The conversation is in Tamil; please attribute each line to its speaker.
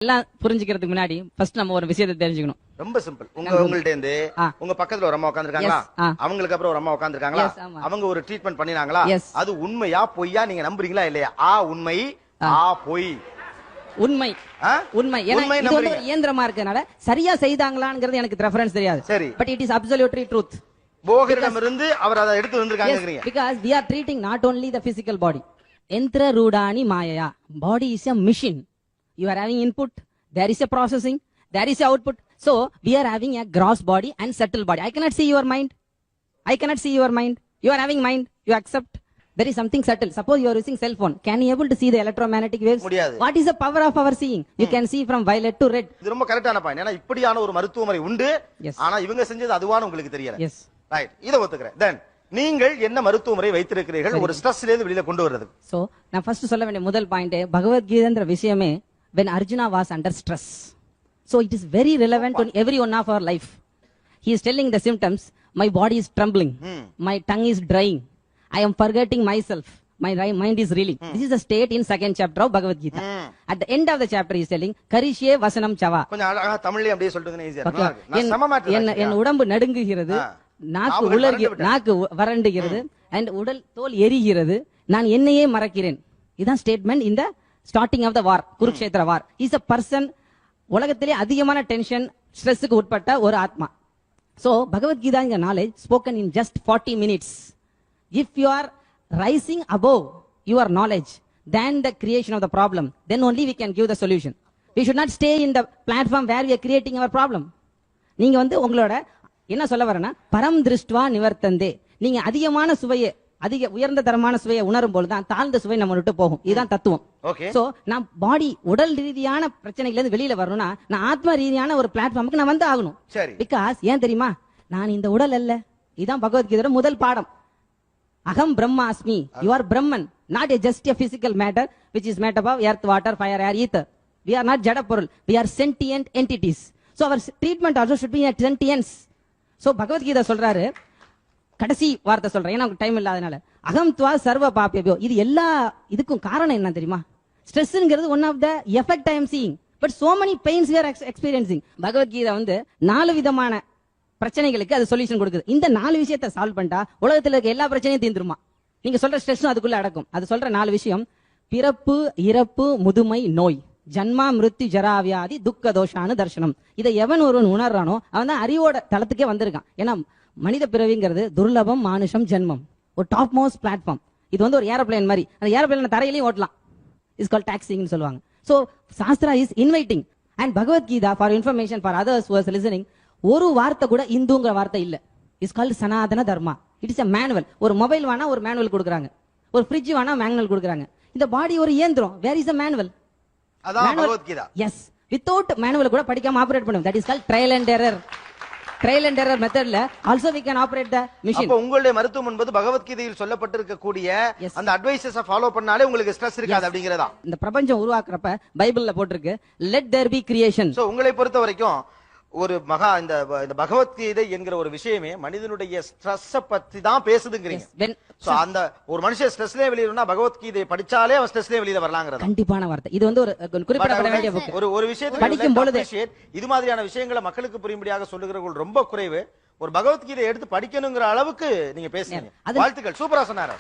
Speaker 1: எல்லாம் புரிஞ்சுக்கிறதுக்கு முன்னாடி ஃபர்ஸ்ட் நம்ம ஒரு விஷயத்தை தெரிஞ்சுக்கணும்.
Speaker 2: ரொம்ப சிம்பிள். உங்கள்ட்ட இருந்து உங்க பக்கத்துல ஒரு அம்மா உட்கார்ந்திருக்காங்களா, அவங்களுக்கு அப்புறம் ஒரு அம்மா உட்கார்ந்திருக்காங்களா, அவங்க ஒரு ட்ரீட்மெண்ட் பண்ணினாங்களா, அது உண்மையா பொய்யா நீங்க நம்புறீங்களா இல்லையா? உண்மை, பொய்.
Speaker 1: உண்மை உண்மை. ஏன்னா இது வந்து ஒரு இயந்திரமா இருக்கனால சரியா செய்தாங்களாங்கிறது எனக்கு ரெஃபரன்ஸ் தெரியாது. சரி, but it is absolutely truth.
Speaker 2: போகரிடமிருந்து அவர் அதை எடுத்து வந்திருக்காங்க.
Speaker 1: Because we are treating not only the physical body. Entra rudani mayaya. Body is a machine. You are having input, there is a processing, there is a output. So we are having a gross body and subtle body. I cannot see your mind. I cannot see your mind. You are having mind. You accept. There is something subtle. Suppose you are using cell phone. Can you able to see the electromagnetic waves? What is the power of our seeing? You can see from violet to red.
Speaker 2: இது ரொம்ப கரெக்டான பாயிண்ட். ஏனா இப்படியான ஒரு மருத்துவ முறை உண்டு. ஆனா இவங்க செஞ்சது அதுவான உங்களுக்கு தெரியல.
Speaker 1: Yes.
Speaker 2: ரைட், இத ஒத்துக்கறேன். Then நீங்கள் என்ன மருத்துவ முறை வைத்திருக்கிறீர்கள் ஒரு ஸ்ட்ரெஸ்ல இருந்து வெளியில கொண்டு வரது?
Speaker 1: சோ நான் ஃபர்ஸ்ட் சொல்ல வேண்டிய முதல் பாயிண்ட் பகவத்கீதைன்ற விஷயமே when Arjuna was under stress. So it is very relevant to every one of our life. He is telling the symptoms. My body is trembling. My tongue is drying. I am forgetting myself. My mind is reeling. This is the state in second chapter of Bhagavad Gita. At the end of the chapter he is telling Karishye Vasanam Chava.
Speaker 2: கொஞ்சம் அழகா தமிழ்ல அப்படியே சொல்றதுனா ஈஸியா இருக்கும். நான் சமமாட்டேன்.
Speaker 1: என் உடம்பு நடுங்குகிறது, நாக்கு வறண்டுகிறது, and உடல் தோல் எரிகிறது, நான் என்னையே மறக்கிறேன். இதான் ஸ்டேட்மெண்ட் இந்த starting of the war, Kurukshetra war. Is a person உலகத்திலே அதிகமான டென்ஷன் ஸ்ட்ரெஸ்க்கு உட்பட்ட ஒரு ஆத்மா. So பகவத்கீதாங்க knowledge spoken in just 40 minutes. If you are rising above your knowledge than the creation of the problem, then only we can give the solution. We should not stay in the platform where we are creating our problem. நீங்க வந்து உங்களோட என்ன சொல்ல வரேன்னா பரம் திருஷ்டுவா நிவர்த்தந்தே. நீங்க அதிகமான சுவையை, அதிக உயர்ந்த தரமான சுவையை உணரும் போதுதான் தாழ்ந்த சுவை நம்ம விட்டு போகும். இதுதான் தத்துவம். சோ நான் பாடி உடல் ரீதியான பிரச்சனையில இருந்து வெளியில வரணும்னா நான் ஆத்ம ரீதியான ஒரு பிளாட்ஃபார்முக்கு நான் வந்து ஆகணும். பிகாஸ் ஏன் தெரியுமா, நான் இந்த உடல் அல்ல. இதுதான் பகவத்கீதையோட முதல் பாடம். அகம் பிரம்மாஸ்மி. You are Brahman, not just a physical matter which is made up of earth, water, fire, air, ether. We are not ஜட பொருள். We are sentient entities. So our treatment also should be a sentience. So Bhagavad Gita சொல்றாரு, கடைசி வார்த்தை சொல்றேன் ஏன்னா டைம் இல்லாதனால, அகம் துவா சர்வ பாபியோ. இது எல்லா இதுக்கும் காரணம் என்ன தெரியுமா? ஸ்ட்ரெஸ்ங்கிறது one of the effect I am seeing, but so many pains we are experiencing. Bhagavadgita வந்து 4 விதமான பிரச்சனைகளுக்கு அது சொல்யூஷன் கொடுக்குது. இந்த 4 விஷயத்தை சால்வ் பண்ணிட்டா உலகத்துல இருக்க எல்லா பிரச்சனையும் தீர்ந்துருமா? நீங்க சொல்ற ஸ்ட்ரெஸ்ஸும் அதுக்குள்ள அடக்கும். அது சொல்ற 4 விஷயம்: பிறப்பு, இறப்பு, முதுமை, நோய், ஜன்மா, மிருத்யு, ஜராவியாதி, துக்க தோஷானு தர்சனம். இதை எவன் ஒருவன் உணர்றானோ அவன் தான் அறிவோட தளத்துக்கே வந்திருக்கான். ஏன்னா மனித பிறவிங்கிறது துர்லபம், மானுஷம், ஜென்மம், ஒரு டாப் மோஸ்ட் பிளாட்ஃபார்ம். இது வந்து ஒரு ஏரோப்ளேன் மாதிரி. அந்த ஏரோப்ளேன் தரையிலையும் ஓட்டலாம். இஸ் கால்ட் டாக்ஸிங்னு சொல்லுவாங்க. So shastra is inviting. And Bhagavadgita for information for others who are listening, ஒரு வார்த்தை கூட இந்துங்கிற வார்த்தை இல்ல. Is called Sanatana Dharma. It is a manual. ஒரு மொபைல் வேணா ஒரு மேனுவல் கொடுக்குறாங்க, ஒரு ஃப்ரிட்ஜ் வேணா மேனுவல் கொடுக்குறாங்க. இந்த பாடி ஒரு இயந்திரம். Where is a manual?
Speaker 2: அதான் பகவத்கீதா.
Speaker 1: எஸ், வித்தவுட் மேனுவல் கூட படிக்காம ஆபரேட் பண்ணுவோம். That is called trial and error. Trial and error மெத்தட்ல also we can operate the machine.
Speaker 2: அப்ப உங்களுடைய மருத்துவம் என்பது பகவத்கீதையில் சொல்லப்பட்டிருக்க கூடிய அந்த அட்வைசஸ் ஃபாலோ பண்ணாலே உங்களுக்கு ஸ்ட்ரெஸ் இருக்காது அப்படிங்கறதா? இந்த
Speaker 1: பிரபஞ்சம் உருவாக்குறப்ப பைபிள்ல போட்டிருக்கு let there be creation.
Speaker 2: So உங்களை பொறுத்த வரைக்கும் ஒரு இந்த பகவத்கீதை என்கிற ஒரு விஷயமே மனிதனுடைய ஸ்ட்ரெஸ் பத்தி தான் பேசுதுங்கறீங்க. சோ அந்த ஒரு மனுஷன் ஸ்ட்ரெஸ்ல வெளியிலனா பகவத்கீதை படிச்சாலே அவன் ஸ்ட்ரெஸ்ல வெளியில வரலாம்ங்கறது கண்டிப்பான வார்த்தை. இது வந்து ஒரு குறிப்பிடப்பட வேண்டிய புக். ஒரு விஷயத்தை படிக்கும் பொழுது இது மாதிரியான விஷயங்களை மக்களுக்கு புரியும்படியாக சொல்லுகிறவர்கள் ரொம்ப குறைவு. ஒரு பகவத்கீதை எடுத்து படிக்கணும்ங்கற அளவுக்கு நீங்க பேசுறீங்க. வாழ்த்துக்கள், சூப்பரா சொன்னாரு.